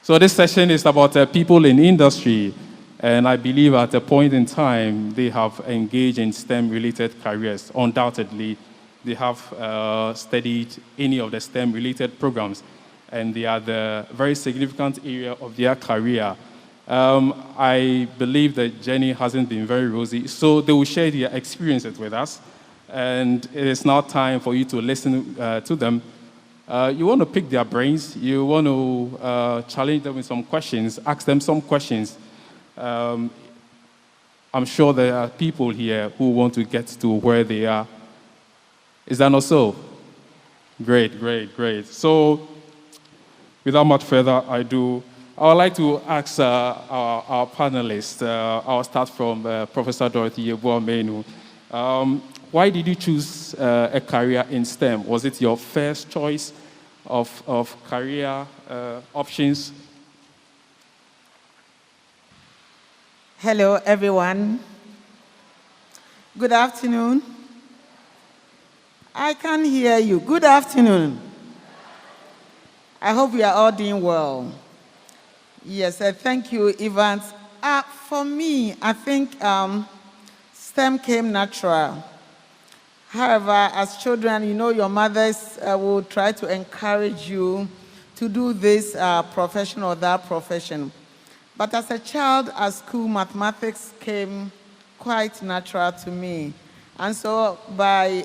So this session is about people in industry, and I believe at a point in time they have engaged in STEM-related careers. Undoubtedly, they have studied any of the STEM-related programs, and they are the very significant area of their career. I believe the journey hasn't been very rosy, so they will share their experiences with us, and it is now time for you to listen to them. You want to pick their brains, you want to challenge them with some questions, ask them some questions. I'm sure there are people here who want to get to where they are. Is that not so? Great, great, great. So, without much further ado, I would like to ask our panelists. I'll start from Professor Dorothy Yeboah-Manu. Why did you choose a career in STEM? Was it your first choice of career options? Hello, everyone. Good afternoon. I can't hear you. Good afternoon. I hope we are all doing well. Yes, thank you, Evans. For me, I think STEM came natural. However, as children, you know, your mothers will try to encourage you to do this profession or that profession. But as a child at school, mathematics came quite natural to me. And so by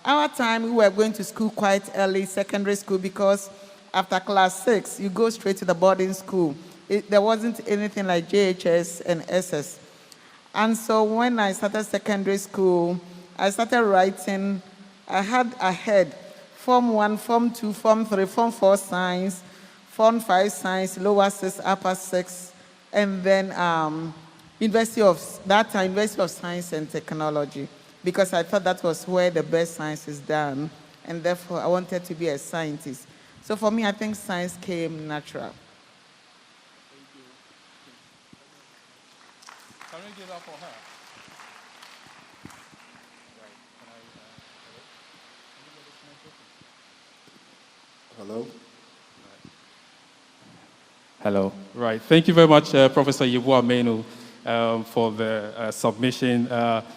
our time, we were going to school quite early, secondary school, because after class 6, you go straight to the boarding school. There wasn't anything like JHS and SS. And so when I started secondary school, I started writing. I had ahead Form 1, Form 2, Form 3, Form 4 science, Form 5 science, lower 6, upper 6, and then University of Science and Technology, because I thought that was where the best science is done, and therefore I wanted to be a scientist. So for me, I think science came natural. Can we give up for her? Hello? Hello. Right. Thank you very much, Professor Yeboah-Manu, for the submission.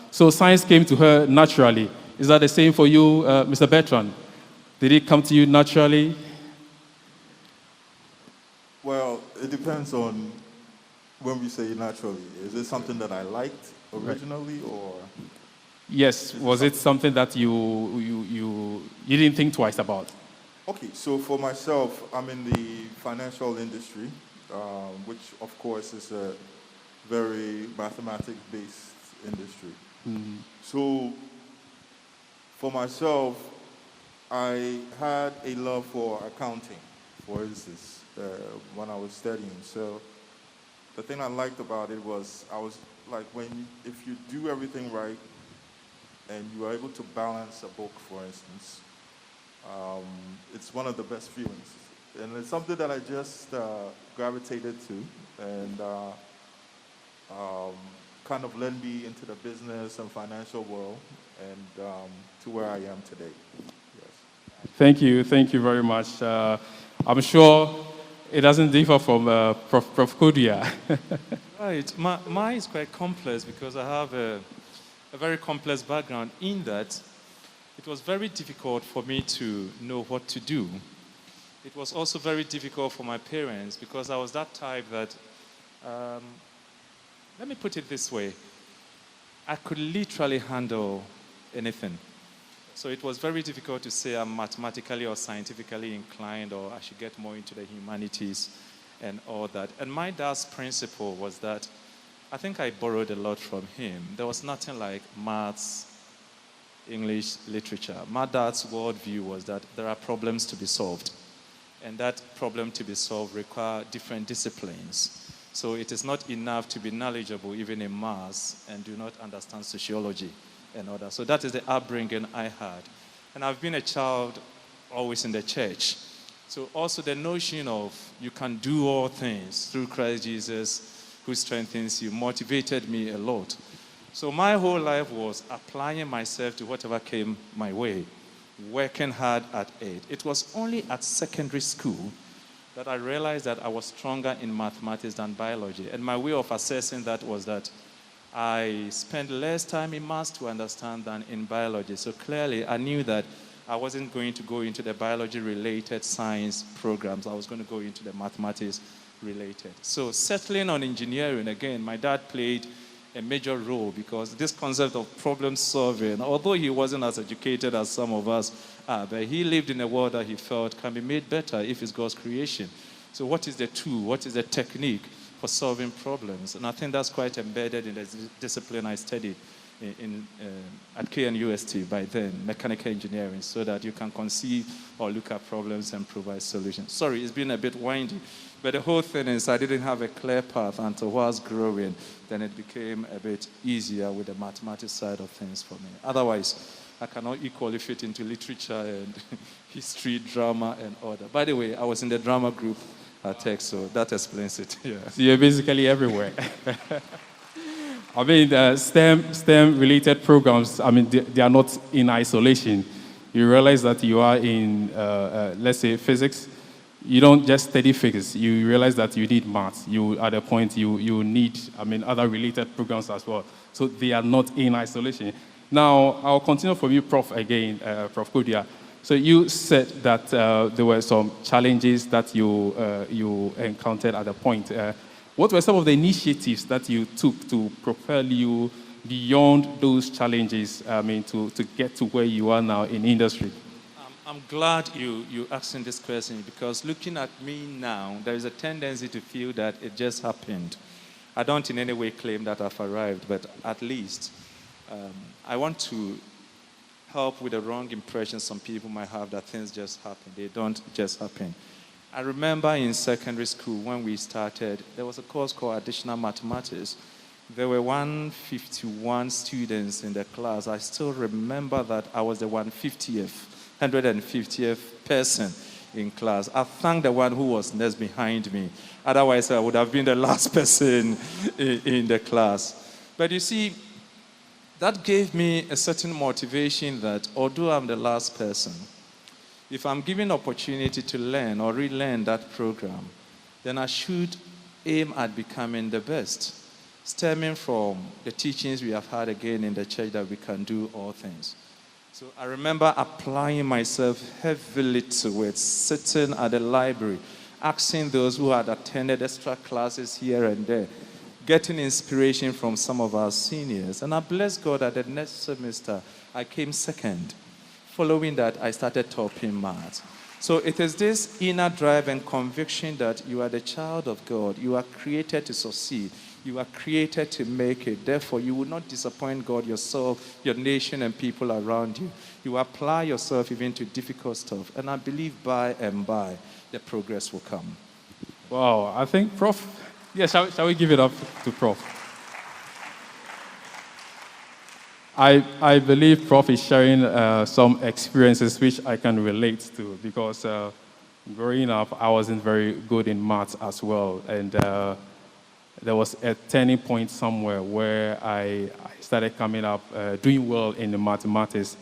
So science came to her naturally. Is that the same for you, Mr. Bertrand? Did it come to you naturally? Well, it depends on when we say naturally. Is it something that I liked originally, or? Yes. Was it something that you didn't think twice about? Okay, so for myself, I'm in the financial industry, which of course is a very mathematics-based industry. Mm-hmm. So for myself, I had a love for accounting, for instance, when I was studying. So the thing I liked about it was I was like, if you do everything right and you are able to balance a book, for instance, it's one of the best feelings. And it's something that I just gravitated to and kind of led me into the business and financial world and to where I am today. Yes. Thank you very much. I'm sure it doesn't differ from Prof. Kodua. Right, mine is quite complex because I have a very complex background in that it was very difficult for me to know what to do. It was also very difficult for my parents because I was that type that, let me put it this way, I could literally handle anything. So it was very difficult to say I'm mathematically or scientifically inclined or I should get more into the humanities and all that. And my dad's principle was that I think I borrowed a lot from him. There was nothing like maths, English, literature. My dad's worldview was that there are problems to be solved. And that problem to be solved require different disciplines. So it is not enough to be knowledgeable even in maths and do not understand sociology and all that. So that is the upbringing I had. And I've been a child always in the church. So also the notion of you can do all things through Christ Jesus who strengthens you motivated me a lot. So my whole life was applying myself to whatever came my way, working hard at it. It was only at secondary school that that I realized that I was stronger in mathematics than biology. And my way of assessing that was that I spent less time in maths to understand than in biology. So clearly, I knew that I wasn't going to go into the biology-related science programs. I was going to go into the mathematics-related. So settling on engineering, again, my dad played a major role because this concept of problem solving, although he wasn't as educated as some of us are, but he lived in a world that he felt can be made better if it's God's creation. So what is the tool? What is the technique for solving problems? And I think that's quite embedded in the discipline I studied at KNUST by then, mechanical engineering, so that you can conceive or look at problems and provide solutions. Sorry, it's been a bit windy, but the whole thing is I didn't have a clear path until I was growing. Then it became a bit easier with the mathematics side of things for me. Otherwise, I cannot equally fit into literature and history, drama, and order. By the way, I was in the drama group at Tech, so that explains it. Yeah. So you're basically everywhere. I mean, STEM-related programs, I mean, they are not in isolation. You realize that you are in, let's say, physics. You don't just study physics. You realize that you need maths. You, at a point, you need, I mean, other related programs as well. So they are not in isolation. Now, I'll continue from you, Prof, again, Prof. Kodua. So you said that there were some challenges that you encountered at the point. What were some of the initiatives that you took to propel you beyond those challenges, I mean, to get to where you are now in industry? I'm glad you asking this question because looking at me now, there is a tendency to feel that it just happened. I don't in any way claim that I've arrived, but at least I want to help with the wrong impression some people might have that things just happen. They don't just happen. I remember in secondary school when we started, there was a course called Additional Mathematics. There were 151 students in the class. I still remember that I was the 150th person in class. I thank the one who was next behind me. Otherwise, I would have been the last person in the class. But you see, that gave me a certain motivation that although I'm the last person, if I'm given opportunity to learn or relearn that program, then I should aim at becoming the best, stemming from the teachings we have had again in the church that we can do all things. So I remember applying myself heavily to it, sitting at the library, asking those who had attended extra classes here and there, getting inspiration from some of our seniors. And I bless God that the next semester I came second. Following that, I started topping maths. So it is this inner drive and conviction that you are the child of God. You are created to succeed. You are created to make it. Therefore, you will not disappoint God, yourself, your nation, and people around you. You apply yourself even to difficult stuff. And I believe by and by, the progress will come. Wow, I think Prof, yeah, shall we give it up to Prof? I believe Prof is sharing some experiences which I can relate to because growing up, I wasn't very good in maths as well. And there was a turning point somewhere where I started coming up, doing well in the mathematics.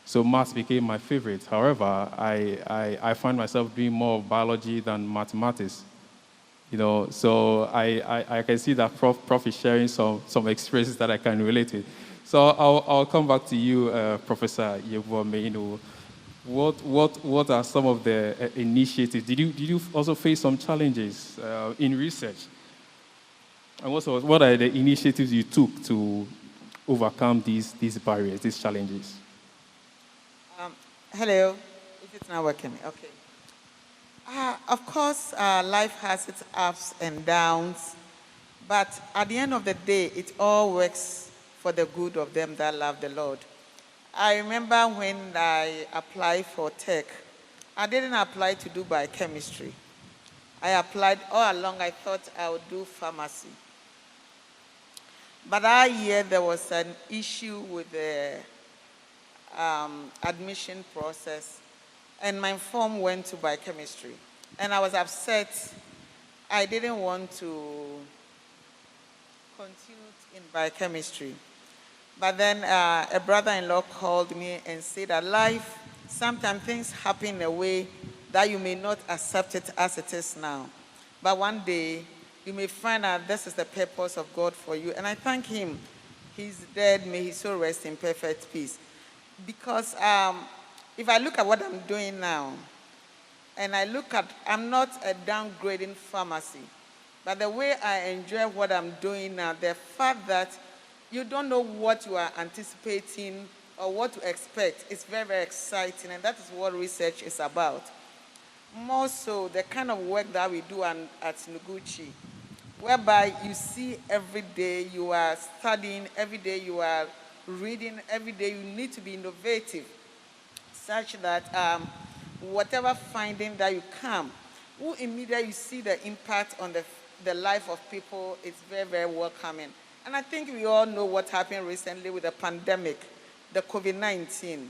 So maths became my favorite. However, I find myself doing more of biology than mathematics. You know, so I can see that Prof is sharing some experiences that I can relate to. So I'll come back to you, Professor Yeboah-Manu. What are some of the initiatives? Did you also face some challenges in research? And what are the initiatives you took to overcome these barriers, these challenges? Hello, if it's not working, okay. Of course, life has its ups and downs, but at the end of the day, it all works for the good of them that love the Lord. I remember when I applied for tech, I didn't apply to do biochemistry. I applied all along, I thought I would do pharmacy. But that year, there was an issue with the admission process, and my form went to biochemistry. And I was upset. I didn't want to continue in biochemistry. But then a brother-in-law called me and said that life, sometimes things happen in a way that you may not accept it as it is now. But one day, you may find out this is the purpose of God for you. And I thank him. He's dead. May his soul rest in perfect peace. Because if I look at what I'm doing now, and I'm not a downgrading pharmacy, but the way I enjoy what I'm doing now, the fact that you don't know what you are anticipating or what to expect is very, very exciting, and that is what research is about. More so, the kind of work that we do at Noguchi, whereby you see every day you are studying, every day you are reading, every day you need to be innovative, such that whatever finding that you come, immediately you see the impact on the life of people, it's very, very welcoming. And I think we all know what happened recently with the pandemic, the COVID-19.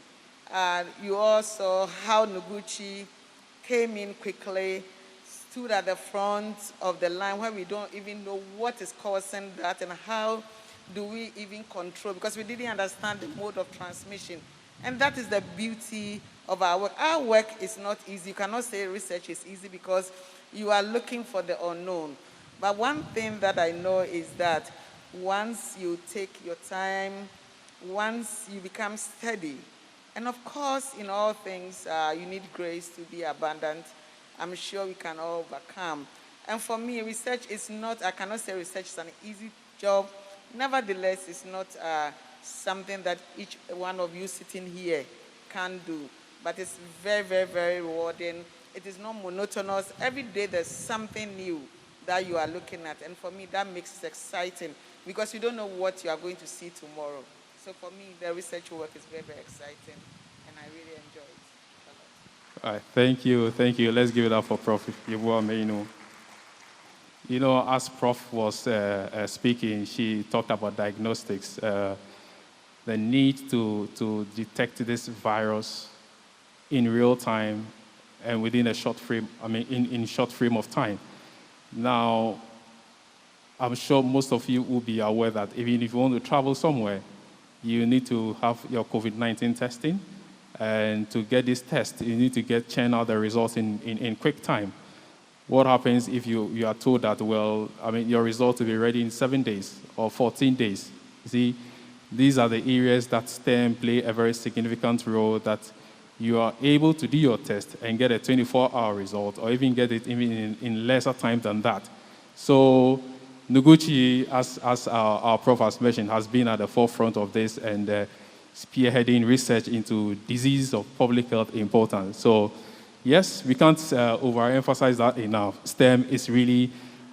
You all saw how Noguchi came in quickly, stood at the front of the line where we don't even know what is causing that and how do we even control, because we didn't understand the mode of transmission. And that is the beauty of our work. Our work is not easy. You cannot say research is easy because you are looking for the unknown. But one thing that I know is that once you take your time, once you become steady, and of course, in all things, you need grace to be abundant. I'm sure we can all overcome. And for me, research is not, I cannot say research is an easy job. Nevertheless, it's not something that each one of you sitting here can do. But it's very, very, very rewarding. It is not monotonous. Every day there's something new that you are looking at. And for me, that makes it exciting because you don't know what you are going to see tomorrow. So for me, the research work is very, very exciting, and I really enjoy it a lot. All right, thank you, thank you. Let's give it up for Prof. Yeboah-Manu. You know, as Prof was speaking, she talked about diagnostics, the need to detect this virus in real time and within a short frame, in short frame of time. Now, I'm sure most of you will be aware that even if you want to travel somewhere, you need to have your COVID-19 testing. And to get this test, you need to churn out the results in quick time. What happens if you are told that, your results will be ready in 7 days or 14 days? See, these are the areas that STEM play a very significant role, that you are able to do your test and get a 24-hour result, or even get it even in lesser time than that. So Noguchi, as our Prof has mentioned, has been at the forefront of this and spearheading research into diseases of public health importance. So yes, we can't overemphasize that enough. STEM is really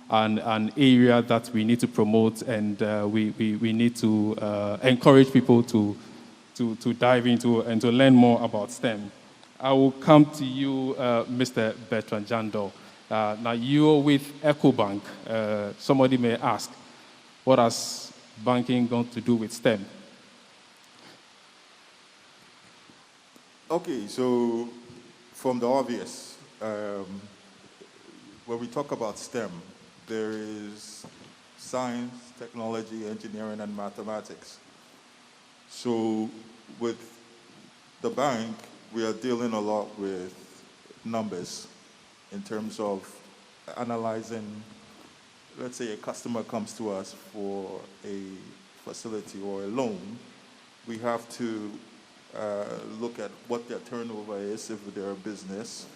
an area that we need to promote, and we need to encourage people to dive into and to learn more about STEM. I will come to you, Mr. Bertrand Jandoh. Now, you're with EcoBank. Somebody may ask, what has banking got to do with STEM? Okay, so from the obvious, when we talk about STEM, there is science, technology, engineering, and mathematics. So with the bank, we are dealing a lot with numbers in terms of analyzing. Let's say a customer comes to us for a facility or a loan. We have to look at what their turnover is if they're a business.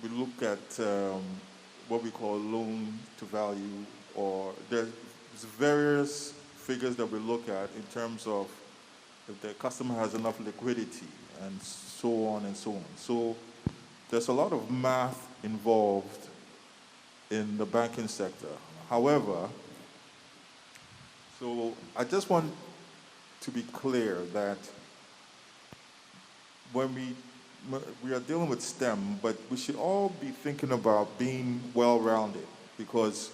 We look at what we call loan to value, or there's various figures that we look at in terms of if the customer has enough liquidity and so on and so on. So there's a lot of math involved in the banking sector. However, so I just want to be clear that when we are dealing with STEM, but we should all be thinking about being well-rounded, because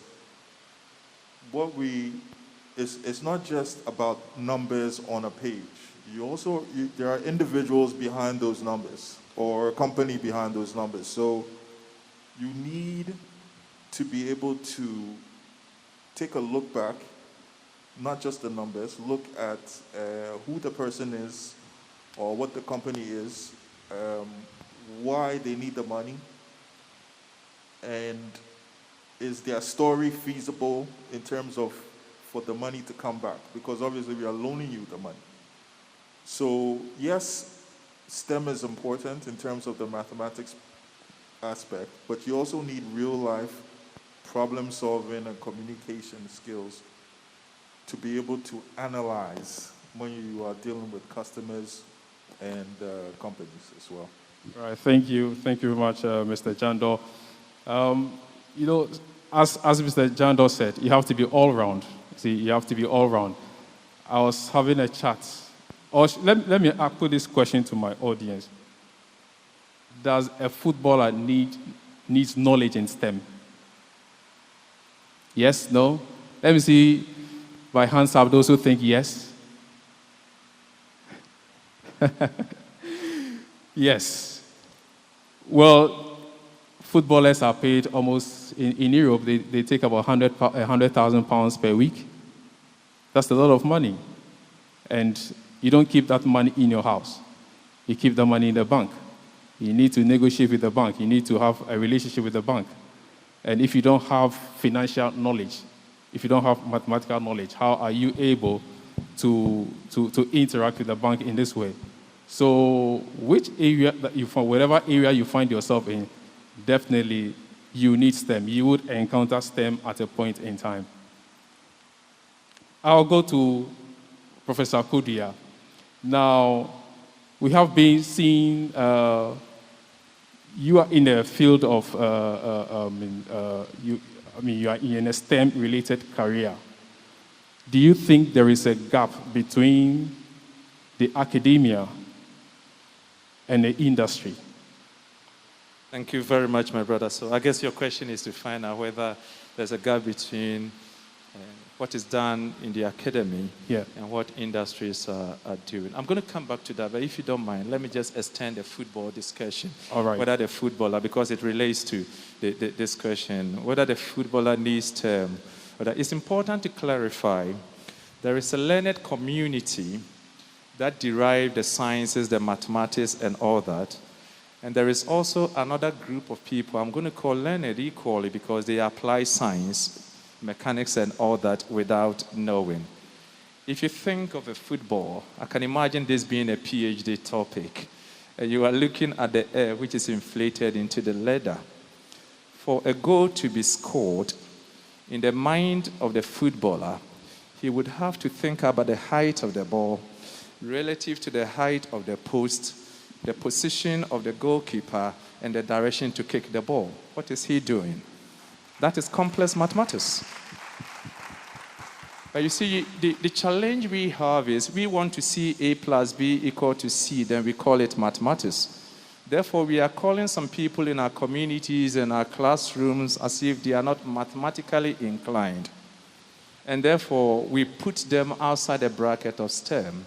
it's not just about numbers on a page. There are individuals behind those numbers, or a company behind those numbers. So you need to be able to take a look back, not just the numbers, look at who the person is or what the company is, why they need the money, and is their story feasible in terms of for the money to come back? Because obviously we are loaning you the money. So yes, STEM is important in terms of the mathematics aspect, but you also need real life problem solving and communication skills to be able to analyze when you are dealing with customers and companies as well. All right, thank you. Thank you very much, Mr. Jandoh. You know, as Mr. Jandoh said, you have to be all round. See, you have to be all round. I was having a chat. Or let me put this question to my audience. Does a footballer needs knowledge in STEM? Yes, no? Let me see by hands up those who think yes. Yes. Well, footballers are paid almost, in Europe, they take about 100,000 pounds per week. That's a lot of money. And you don't keep that money in your house. You keep the money in the bank. You need to negotiate with the bank. You need to have a relationship with the bank. And if you don't have financial knowledge, if you don't have mathematical knowledge, how are you able to interact with the bank in this way? So which area that you find, whatever area you find yourself in, definitely you need STEM. You would encounter STEM at a point in time. I'll go to Professor Kodua. Now, we have been seeing, you are in the field of, you are in a STEM-related career. Do you think there is a gap between the academia and the industry? Thank you very much, my brother. So I guess your question is to find out whether there's a gap between what is done in the academy and what industries are doing. I'm going to come back to that, but if you don't mind, let me just extend the football discussion. All right. Whether the footballer, because it relates to this question, whether the footballer needs term, whether it's important to clarify, there is a learned community that derive the sciences, the mathematics, and all that. And there is also another group of people I'm going to call learned equally because they apply science, mechanics, and all that without knowing. If you think of a football, I can imagine this being a PhD topic. You are looking at the air which is inflated into the leather. For a goal to be scored, in the mind of the footballer, he would have to think about the height of the ball relative to the height of the post, the position of the goalkeeper, and the direction to kick the ball. What is he doing? That is complex mathematics. But you see, the challenge we have is we want to see A plus B equal to C, then we call it mathematics. Therefore, we are calling some people in our communities and our classrooms as if they are not mathematically inclined. And therefore, we put them outside the bracket of STEM.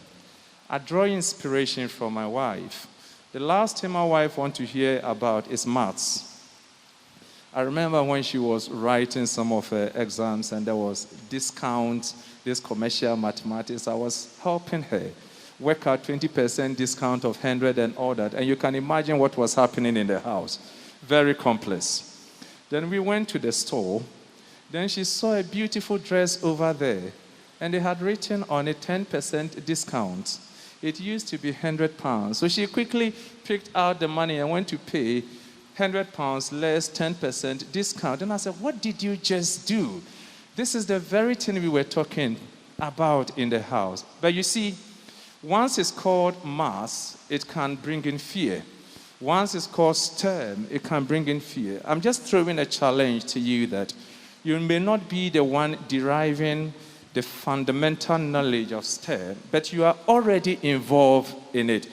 I draw inspiration from my wife. The last thing my wife wants to hear about is maths. I remember when she was writing some of her exams and there was discount, this commercial mathematics, I was helping her work out 20% discount of 100 and all that. And you can imagine what was happening in the house. Very complex. Then we went to the store. Then she saw a beautiful dress over there. And they had written on a 10% discount. It used to be £100. So she quickly picked out the money and went to pay £100 less 10% discount. And I said, what did you just do? This is the very thing we were talking about in the house. But you see, once it's called mass, it can bring in fear. Once it's called STEM, it can bring in fear. I'm just throwing a challenge to you that you may not be the one deriving the fundamental knowledge of STEM, but you are already involved in it.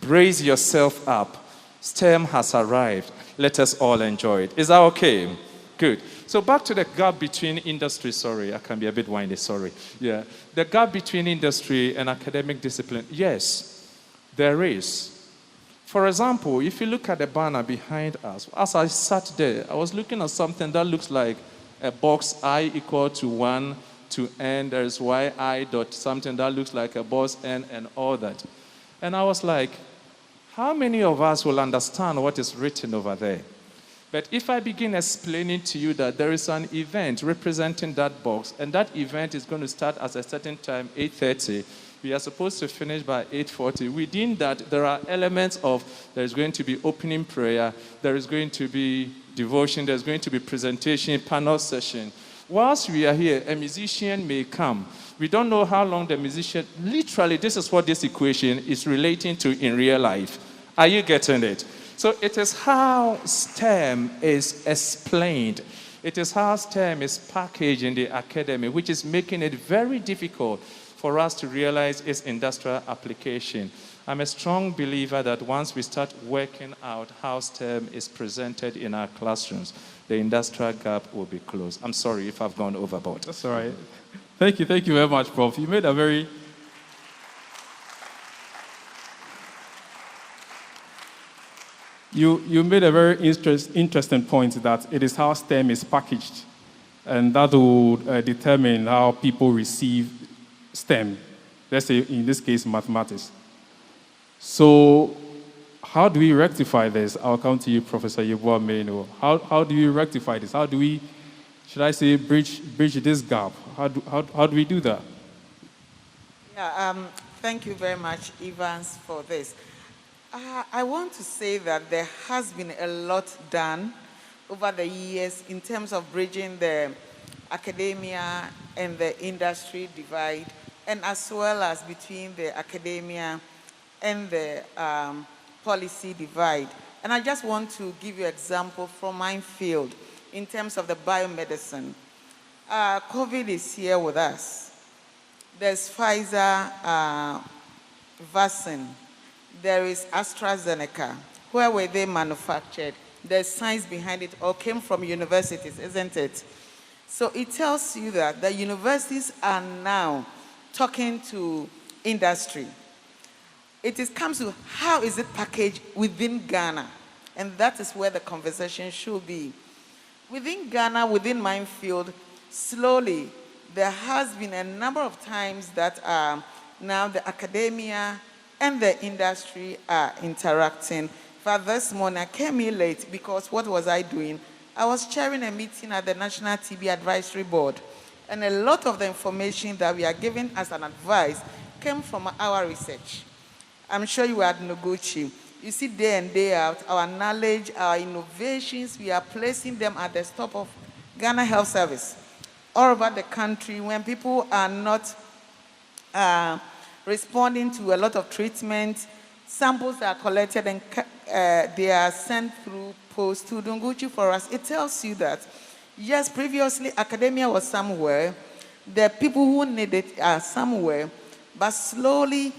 Brace yourself up. STEM has arrived. Let us all enjoy it. Is that okay? Good. So back to the gap between industry. Sorry, I can be a bit windy. Sorry. Yeah. The gap between industry and academic discipline. Yes, there is. For example, if you look at the banner behind us, as I sat there, I was looking at something that looks like a box I equal to 1 to n. There's yi dot something that looks like a box n and all that. And I was like, how many of us will understand what is written over there? But if I begin explaining to you that there is an event representing that box, and that event is going to start at a certain time, 8:30, we are supposed to finish by 8:40. Within that, there are elements of, there's going to be opening prayer, there is going to be devotion, there's going to be presentation, panel session. Whilst we are here, a musician may come. We don't know how long the musician, literally, this is what this equation is relating to in real life. Are you getting it? So it is how STEM is explained. It is how STEM is packaged in the academy, which is making it very difficult for us to realize its industrial application. I'm a strong believer that once we start working out how STEM is presented in our classrooms, the industrial gap will be closed. I'm sorry if I've gone overboard. That's all right. Thank you very much, Prof. You made a very You made a very interesting point that it is how STEM is packaged, and that will determine how people receive STEM, let's say in this case mathematics. So how do we rectify this? I'll come to you, Professor Yeboah-Manu. How do we rectify this? How do we, should I say, bridge this gap? How do we do that? Yeah, thank you very much, Evans, for this. I want to say that there has been a lot done over the years in terms of bridging the academia and the industry divide, and as well as between the academia and the policy divide. And I just want to give you an example from my field in terms of the biomedicine. COVID is here with us. There's Pfizer vaccine. There is AstraZeneca. Where were they manufactured? There's science behind it, all came from universities, isn't it? So it tells you that the universities are now talking to industry. It comes to how is it packaged within Ghana? And that is where the conversation should be. Within Ghana, within my field, slowly, there has been a number of times that now the academia and the industry are interacting. For this morning, I came in late because what was I doing? I was chairing a meeting at the National TB Advisory Board, and a lot of the information that we are giving as an advice came from our research. I'm sure you are at Noguchi. You see day in, day out, our knowledge, our innovations, we are placing them at the top of Ghana Health Service. All over the country, when people are not responding to a lot of treatment, samples are collected and they are sent through post to Noguchi for us. It tells you that, yes, previously academia was somewhere, the people who need it are somewhere, but slowly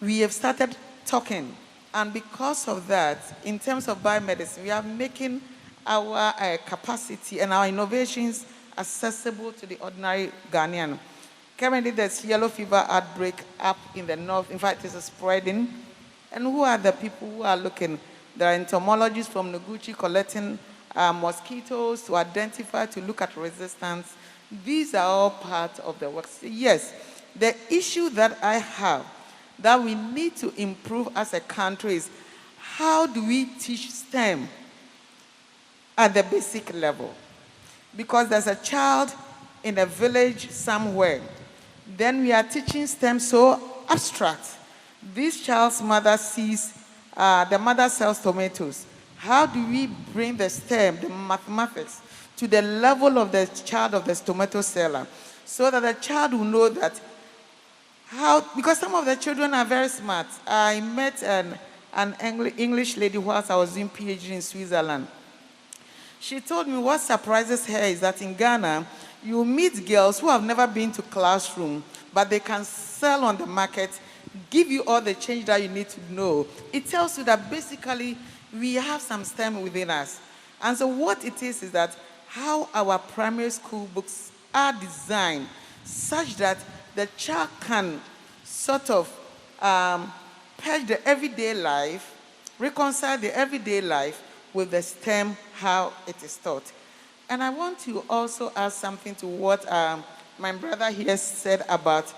we have started talking. And because of that, in terms of biomedicine, we are making our capacity and our innovations accessible to the ordinary Ghanaian. Currently, there's yellow fever outbreak up in the north. In fact, it's spreading. And who are the people who are looking? There are entomologists from Noguchi collecting mosquitoes to identify, to look at resistance. These are all part of the work. Yes, the issue that I have that we need to improve as a country is how do we teach STEM at the basic level? Because there's a child in a village somewhere. Then we are teaching STEM so abstract. This child's mother sees, the mother sells tomatoes. How do we bring the STEM, the mathematics, to the level of the child of the tomato seller, so that the child will know that because some of the children are very smart. I met an English lady whilst I was doing PhD in Switzerland. She told me what surprises her is that in Ghana, you meet girls who have never been to classroom, but they can sell on the market, give you all the change that you need to know. It tells you that basically we have some STEM within us. And so what it is that how our primary school books are designed such that the child can sort of purge the everyday life, reconcile the everyday life with the STEM, how it is taught. And I want to also add something to what my brother here said about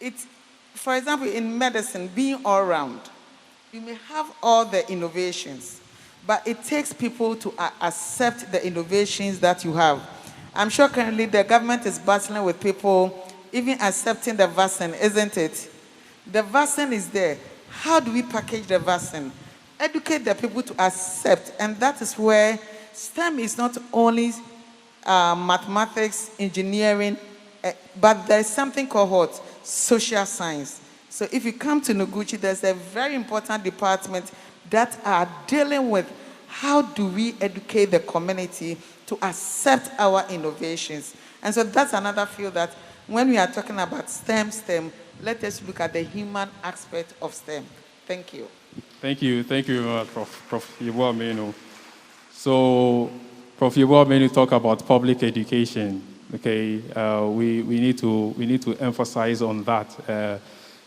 it. For example, in medicine, being all round. You may have all the innovations, but it takes people to accept the innovations that you have. I'm sure currently the government is battling with people even accepting the vaccine, isn't it? The vaccine is there. How do we package the vaccine? Educate the people to accept, and that is where STEM is not only mathematics, engineering, but there is something called what? Social science. So if you come to Noguchi, there's a very important department that are dealing with how do we educate the community to accept our innovations. And so that's another field that when we are talking about STEM, let us look at the human aspect of STEM. Thank you. Thank you, Prof. Yeboah-Manu. So, Prof. Yeboah-Manu talk about public education. Okay, we need to emphasize on that.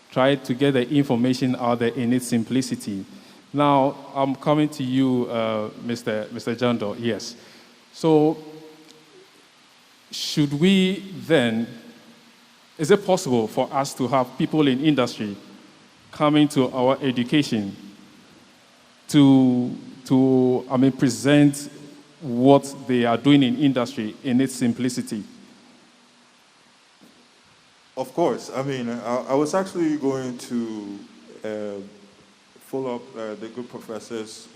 Try to get the information out there in its simplicity. Now, I'm coming to you, Mr. Jandoh. Yes. So, should we then? Is it possible for us to have people in industry coming to our education to present what they are doing in industry in its simplicity? Of course. I mean, I was actually going to follow up the good professor's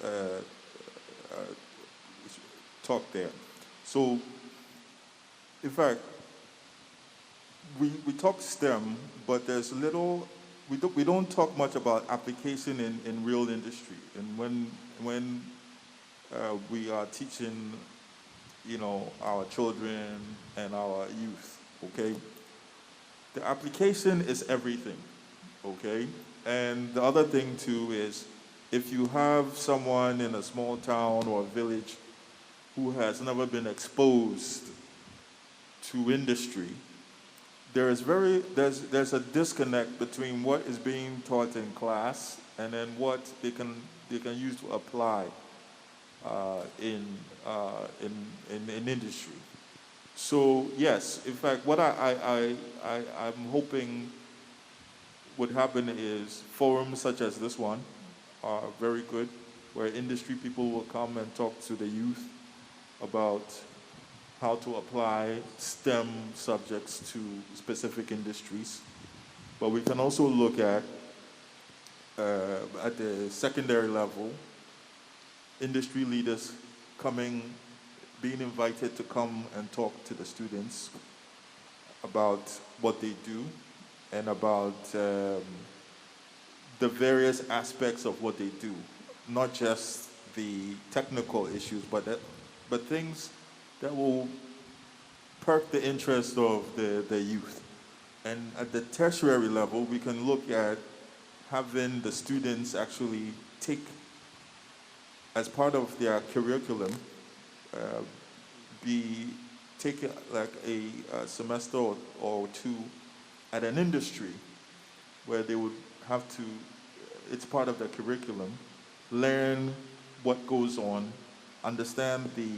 talk there. So, in fact, we talk STEM, but there's little, we don't talk much about application in real industry. And when we are teaching, our children and our youth, okay? The application is everything, okay? And the other thing too is if you have someone in a small town or a village who has never been exposed to industry, there's a disconnect between what is being taught in class and then what they can use to apply in industry. So yes, in fact, what I'm hoping would happen is forums such as this one are very good, where industry people will come and talk to the youth about how to apply STEM subjects to specific industries. But we can also look at the secondary level, industry leaders being invited to come and talk to the students about what they do and about the various aspects of what they do, not just the technical issues, but things that will perk the interest of the youth. And at the tertiary level, we can look at having the students actually take, as part of their curriculum, take like a semester or two at an industry where they would have to, it's part of their curriculum, learn what goes on, understand the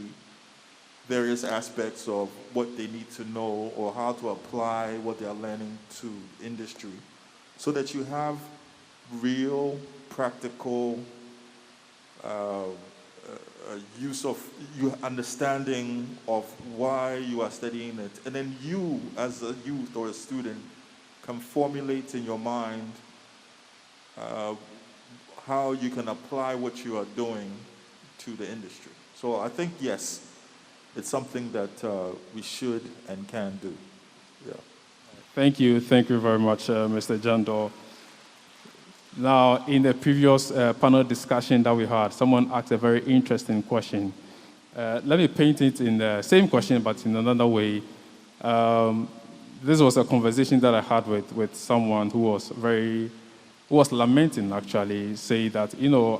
various aspects of what they need to know or how to apply what they are learning to industry, so that you have real, practical use of your understanding of why you are studying it. And then you, as a youth or a student, can formulate in your mind how you can apply what you are doing to the industry. So I think, yes, it's something that we should and can do. Yeah. Thank you very much, Mr. Jandoh. Now, in the previous panel discussion that we had, someone asked a very interesting question. Let me paint it in the same question, but in another way. This was a conversation that I had with someone who was lamenting, actually, say that,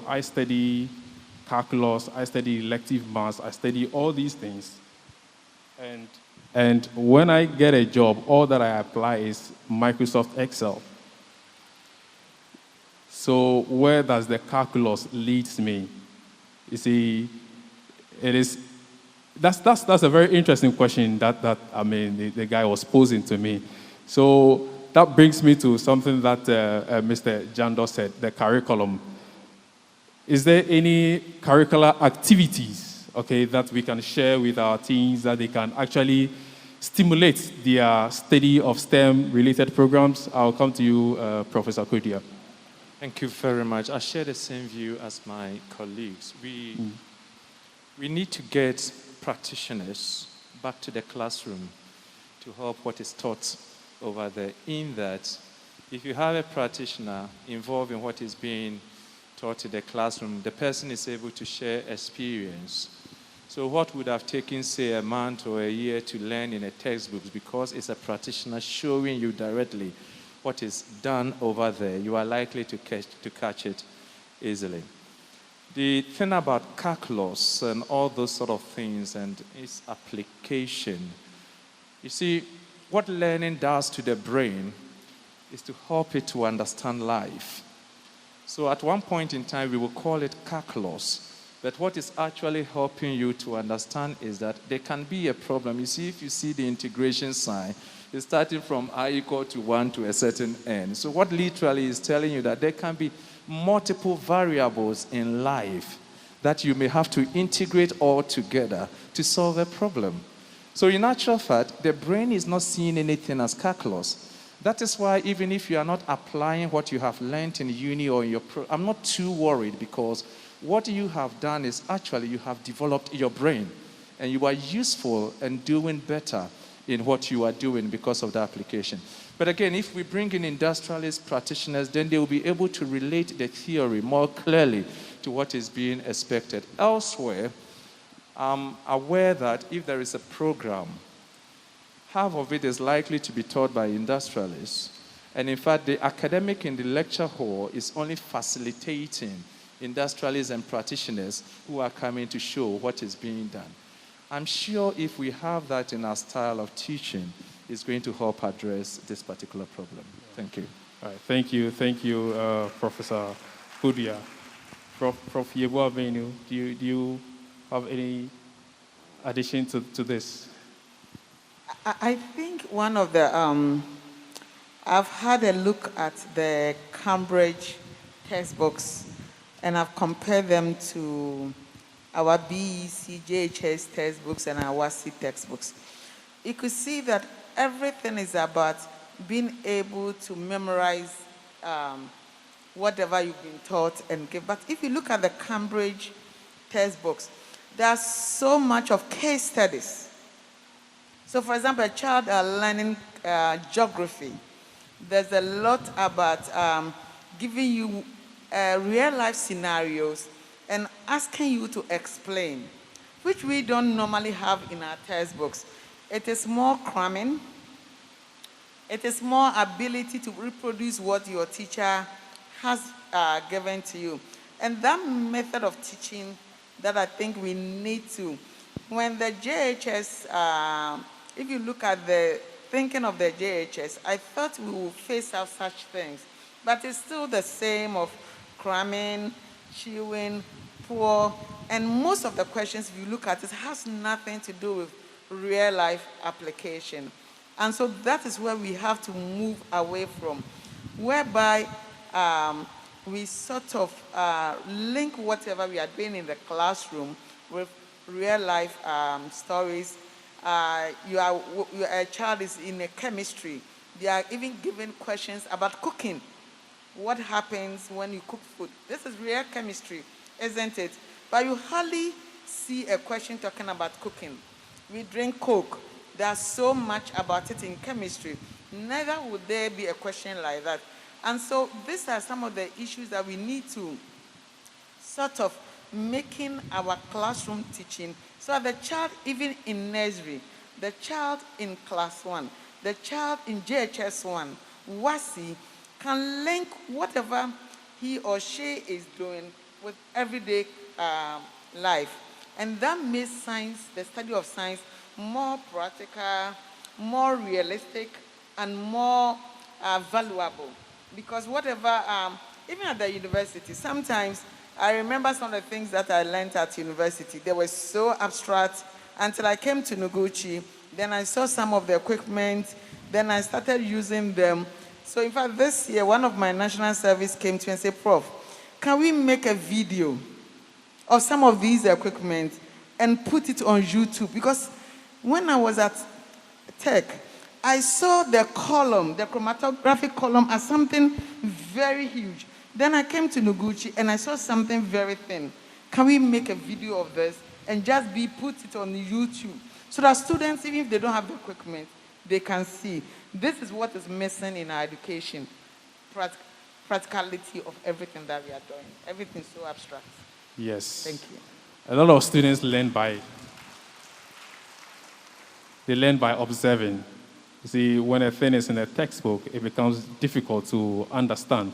I study calculus, I study elective maths, I study all these things. And when I get a job, all that I apply is Microsoft Excel. So where does the calculus leads me? You see, that's a very interesting question that the guy was posing to me. So that brings me to something that Mr. Jandoh said, the curriculum. Is there any curricular activities, okay, that we can share with our teens that they can actually stimulate their study of STEM-related programs? I'll come to you, Professor Kodua. Thank you very much. I share the same view as my colleagues. We need to get practitioners back to the classroom to help what is taught over there, in that if you have a practitioner involved in what is being taught in the classroom, the person is able to share experience. So what would have taken, say, a month or a year to learn in a textbook, because it's a practitioner showing you directly what is done over there, you are likely to catch it easily. The thing about calculus and all those sort of things and its application, you see, what learning does to the brain is to help it to understand life. So at one point in time, we will call it calculus. But what is actually helping you to understand is that there can be a problem. You see, if you see the integration sign, it's starting from I equal to 1 to a certain n. So what literally is telling you that there can be multiple variables in life that you may have to integrate all together to solve a problem. So in actual fact, the brain is not seeing anything as calculus. That is why even if you are not applying what you have learned in uni or in your I'm not too worried, because what you have done is actually you have developed your brain and you are useful and doing better in what you are doing because of the application. But again, if we bring in industrialist practitioners, then they will be able to relate the theory more clearly to what is being expected. Elsewhere, I'm aware that if there is a program, half of it is likely to be taught by industrialists. And in fact, the academic in the lecture hall is only facilitating industrialists and practitioners who are coming to show what is being done. I'm sure if we have that in our style of teaching, it's going to help address this particular problem. Thank you. All right, thank you, Professor Kodua. Prof. Yeboah-Manu, do you have any addition to this? I think one of the, I've had a look at the Cambridge textbooks, and I've compared them to our BEC, JHS textbooks and our WASI textbooks. You could see that everything is about being able to memorize whatever you've been taught and give. But if you look at the Cambridge textbooks, there's so much of case studies. So for example, a child learning geography, there's a lot about giving you real life scenarios and asking you to explain, which we don't normally have in our textbooks. It is more cramming. It is more ability to reproduce what your teacher has given to you. And that method of teaching that I think we need to, when the JHS, if you look at the thinking of the JHS, I thought we would face out such things. But it's still the same of cramming, chewing, poor, and most of the questions, if you look at it, has nothing to do with real life application. And so that is where we have to move away from, whereby we sort of link whatever we are doing in the classroom with real life stories. A child is in a chemistry. They are even given questions about cooking. What happens when you cook food? This is real chemistry, isn't it? But you hardly see a question talking about cooking. We drink Coke. There's so much about it in chemistry. Neither would there be a question like that. And so these are some of the issues that we need to sort of making our classroom teaching so that the child, even in nursery, the child in class 1, the child in JHS 1, WASI, can link whatever he or she is doing with everyday life. And that makes science, the study of science, more practical, more realistic, and more valuable. Because whatever, even at the university, sometimes I remember some of the things that I learned at university. They were so abstract until I came to Noguchi. Then I saw some of the equipment. Then I started using them. So in fact, this year, one of my national service came to me and said, Prof, can we make a video of some of these equipment and put it on YouTube? Because when I was at Tech, I saw the column, the chromatographic column, as something very huge. Then I came to Noguchi and I saw something very thin. Can we make a video of this and just put it on YouTube so that students, even if they don't have the equipment, they can see? This is what is missing in our education, practicality of everything that we are doing. Everything's so abstract. Yes. Thank you. A lot of students learn by observing. You see, when a thing is in a textbook, it becomes difficult to understand.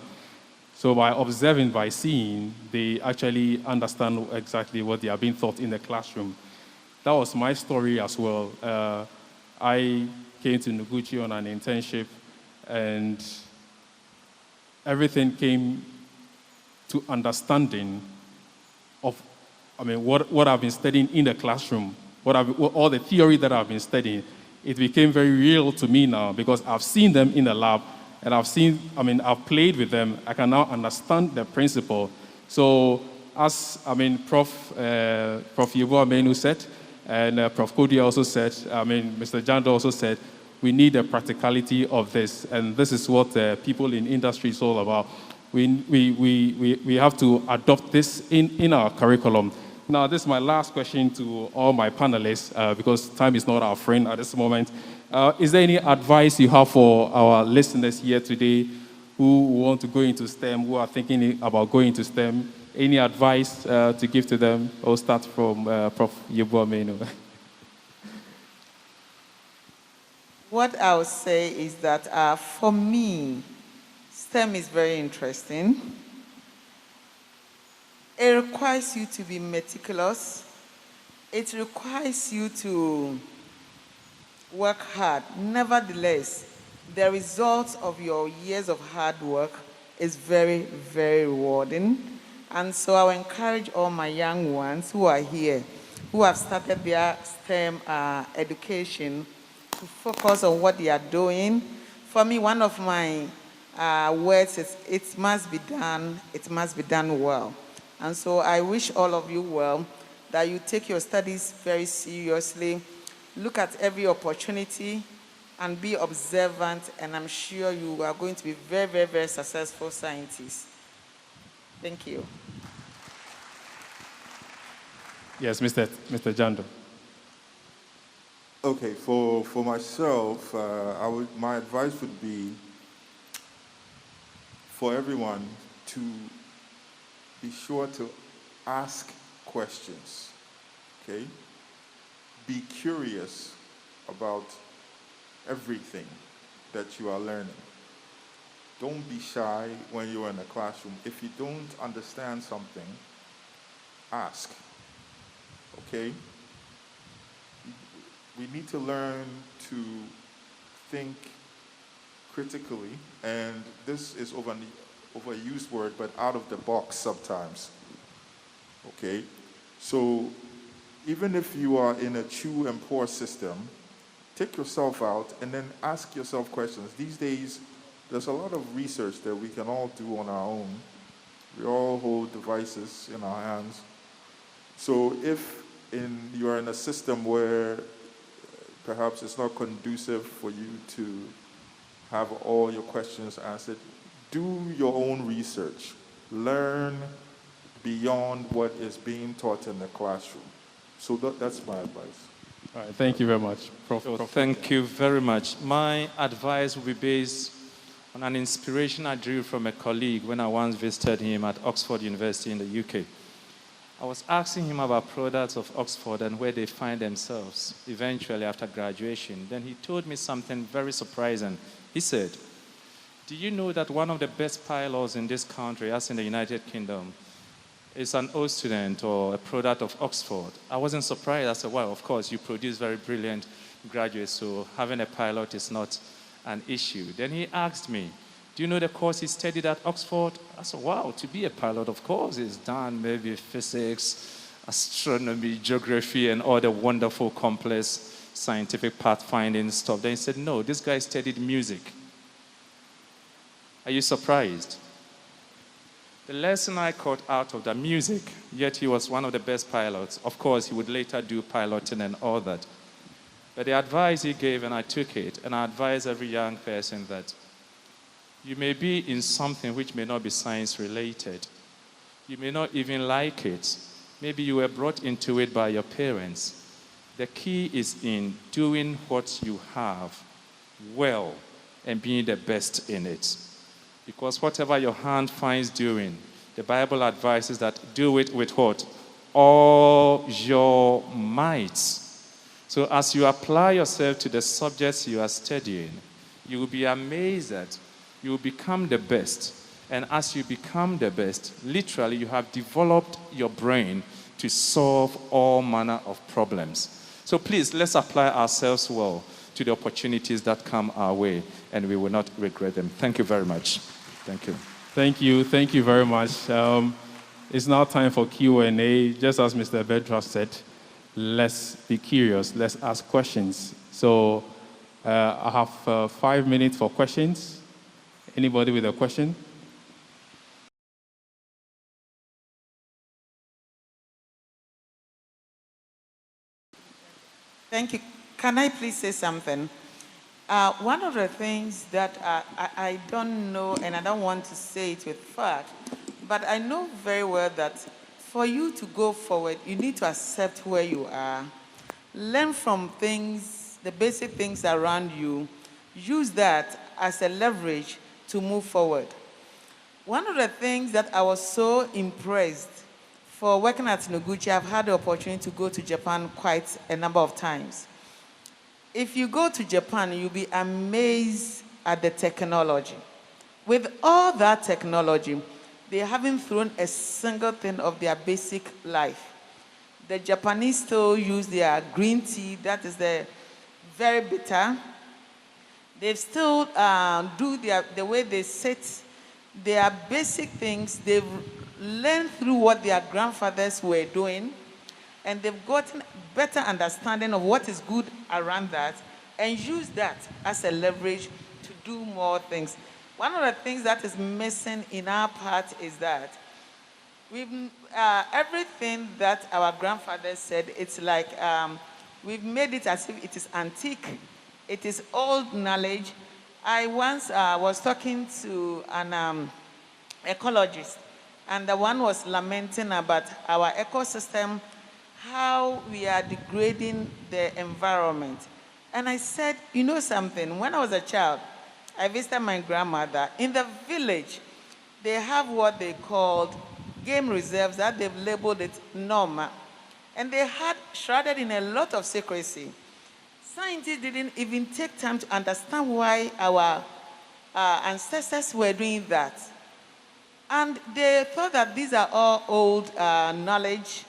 So by observing, by seeing, they actually understand exactly what they are being taught in the classroom. That was my story as well. I came to Noguchi on an internship, and everything came to understanding of, what I've been studying in the classroom, all the theory that I've been studying. It became very real to me now because I've seen them in the lab, and I've played with them. I can now understand the principle. So as, Prof Yeboah-Manu said, and Prof Kodua also said, Mr. Jandoh also said, we need the practicality of this, and this is what people in industry is all about. We have to adopt this in our curriculum. Now, this is my last question to all my panelists, because time is not our friend at this moment. Is there any advice you have for our listeners here today who want to go into STEM, who are thinking about going into STEM? Any advice to give to them? I'll start from Prof. Yeboah-Manu. What I would say is that for me, STEM is very interesting. It requires you to be meticulous. It requires you to work hard. Nevertheless, the results of your years of hard work is very, very rewarding. And so I will encourage all my young ones who are here, who have started their STEM education, to focus on what they are doing. For me, one of my words is, it must be done well. And so I wish all of you well, that you take your studies very seriously, look at every opportunity, and be observant, and I'm sure you are going to be very, very, very successful scientists. Thank you. Yes, Mr. Jandoh. Okay, for myself, my advice would be for everyone to be sure to ask questions, okay? Be curious about everything that you are learning. Don't be shy when you're in a classroom. If you don't understand something, ask, okay? We need to learn to think critically, and this is overused word, but out of the box sometimes, okay? So even if you are in a chew and pour system, take yourself out and then ask yourself questions. These days, there's a lot of research that we can all do on our own. We all hold devices in our hands. So if you are in a system where perhaps it's not conducive for you to have all your questions answered, do your own research. Learn beyond what is being taught in the classroom. So that's my advice. All right, thank you very much, Prof. Thank you very much. My advice will be based on an inspiration I drew from a colleague when I once visited him at Oxford University in the UK. I was asking him about products of Oxford and where they find themselves eventually after graduation. Then he told me something very surprising. He said, do you know that one of the best pilots in this country, as in the United Kingdom, is an old student or a product of Oxford? I wasn't surprised. I said, well, of course, you produce very brilliant graduates, so having a pilot is not an issue. Then he asked me, do you know the course he studied at Oxford? I said, wow, to be a pilot, of course, he's done maybe physics, astronomy, geography, and all the wonderful, complex scientific pathfinding stuff. Then he said, no, this guy studied music. Are you surprised? The lesson I caught out of the music, yet he was one of the best pilots. Of course, he would later do piloting and all that. But the advice he gave, and I took it, and I advise every young person that you may be in something which may not be science-related. You may not even like it. Maybe you were brought into it by your parents. The key is in doing what you have well and being the best in it. Because whatever your hand finds doing, the Bible advises that do it with what? All your might. So as you apply yourself to the subjects you are studying, you will be amazed that you will become the best. And as you become the best, literally you have developed your brain to solve all manner of problems. So please, let's apply ourselves well to the opportunities that come our way, and we will not regret them. Thank you very much. Thank you. Thank you. Thank you very much. It's now time for Q&A. Just as Mr. Bertrand said, let's be curious. Let's ask questions. So I have 5 minutes for questions. Anybody with a question? Thank you. Can I please say something? One of the things that I don't know, and I don't want to say it with fact, but I know very well that for you to go forward, you need to accept where you are, learn from things, the basic things around you, use that as a leverage to move forward. One of the things that I was so impressed for working at Noguchi, I've had the opportunity to go to Japan quite a number of times. If you go to Japan, you'll be amazed at the technology. With all that technology, they haven't thrown a single thing of their basic life. The Japanese still use their green tea, that is the very bitter. They still do the way they sit, their basic things. They've learned through what their grandfathers were doing, and they've gotten better understanding of what is good around that and use that as a leverage to do more things. One of the things that is missing in our part is that everything that our grandfathers said, it's like we've made it as if it is antique. It is old knowledge. I once was talking to an ecologist, and the one was lamenting about our ecosystem, how we are degrading the environment. And I said, you know something, when I was a child, I visited my grandmother. In the village, they have what they called game reserves that they've labeled it Norma. And they had shrouded in a lot of secrecy. Scientists didn't even take time to understand why our ancestors were doing that. And they thought that these are all old knowledge,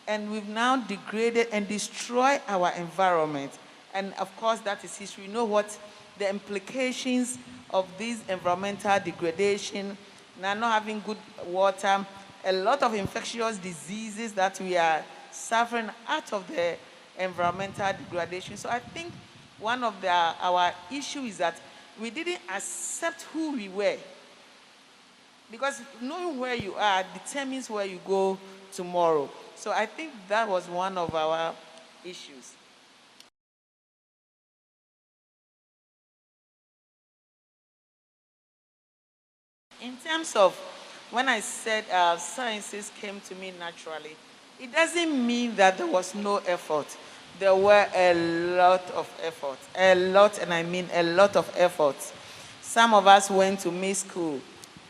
and we've now degraded and destroyed our environment. And of course, that is history. You know what the implications of this environmental degradation, now not having good water, a lot of infectious diseases that we are suffering out of the environmental degradation. So I think one of our issues is that we didn't accept who we were. Because knowing where you are determines where you go tomorrow. So I think that was one of our issues. In terms of when I said sciences came to me naturally, it doesn't mean that there was no effort. There were a lot of effort. A lot, and I mean a lot of efforts. Some of us went to May school.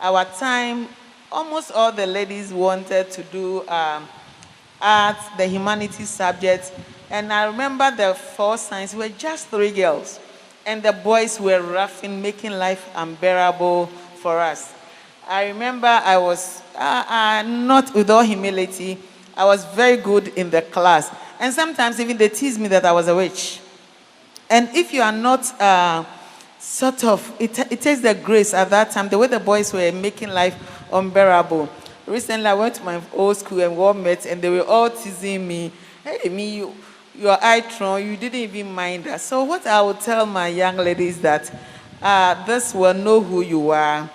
Our time, almost all the ladies wanted to do art, the humanities subjects. And I remember the 4 science were just 3 girls. And the boys were roughing, making life unbearable for us. I remember I was, not with all humility, I was very good in the class. And sometimes even they teased me that I was a witch. And if you are not it takes the grace at that time, the way the boys were making life unbearable. Recently, I went to my old school and we all met, and they were all teasing me. Hey, your Itron, you didn't even mind that. So what I would tell my young ladies that this will know who you are.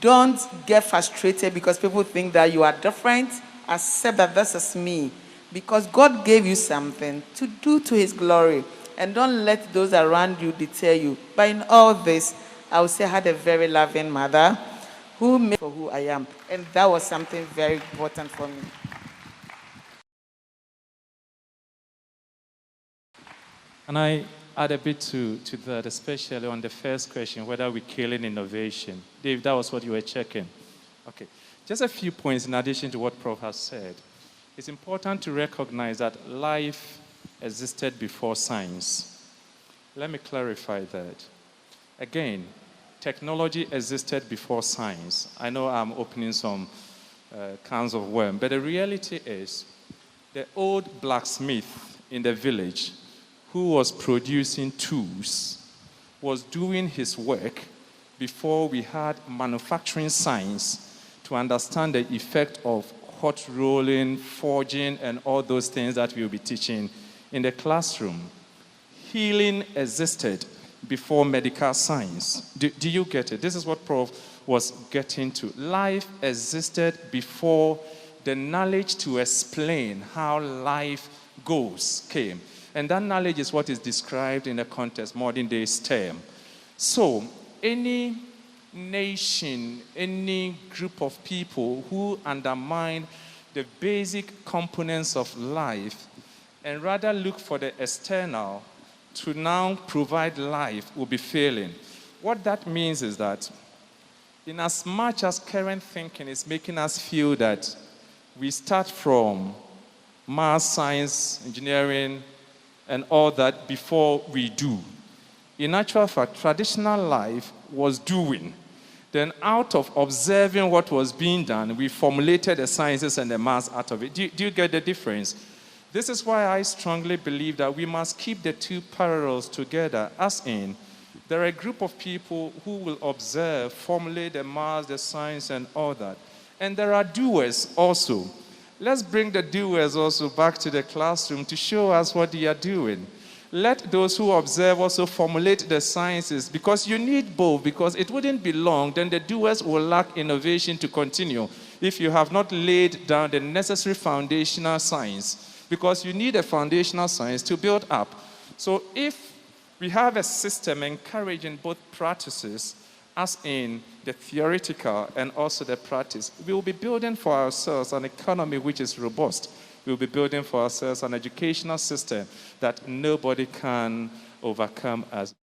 Don't get frustrated because people think that you are different. Accept that this is me. Because God gave you something to do to his glory. And don't let those around you deter you. But in all this, I would say I had a very loving mother who made me for who I am. And that was something very important for me. And I add a bit to that, especially on the first question, whether we're killing innovation. Dave, that was what you were checking. Okay. Just a few points in addition to what Prof has said. It's important to recognize that life existed before science. Let me clarify that. Again, technology existed before science. I know I'm opening some cans of worms, but the reality is the old blacksmith in the village who was producing tools was doing his work before we had manufacturing science to understand the effect of hot rolling, forging, and all those things that we'll be teaching in the classroom. Healing existed before medical science. Do you get it? This is what Prof was getting to. Life existed before the knowledge to explain how life goes came. And that knowledge is what is described in the context modern day STEM. So any nation, any group of people who undermine the basic components of life and rather look for the external to now provide life will be failing. What that means is that in as much as current thinking is making us feel that we start from math, science, engineering, and all that before we do. In actual fact, traditional life was doing. Then out of observing what was being done, we formulated the sciences and the maths out of it. Do you get the difference? This is why I strongly believe that we must keep the two parallels together, as in, there are a group of people who will observe, formulate the maths, the science, and all that. And there are doers also. Let's bring the doers also back to the classroom to show us what they are doing. Let those who observe also formulate the sciences, because you need both, because it wouldn't be long, then the doers will lack innovation to continue if you have not laid down the necessary foundational science, because you need a foundational science to build up. So if we have a system encouraging both practices, as in the theoretical and also the practice, we will be building for ourselves an economy which is robust. We will be building for ourselves an educational system that nobody can overcome us.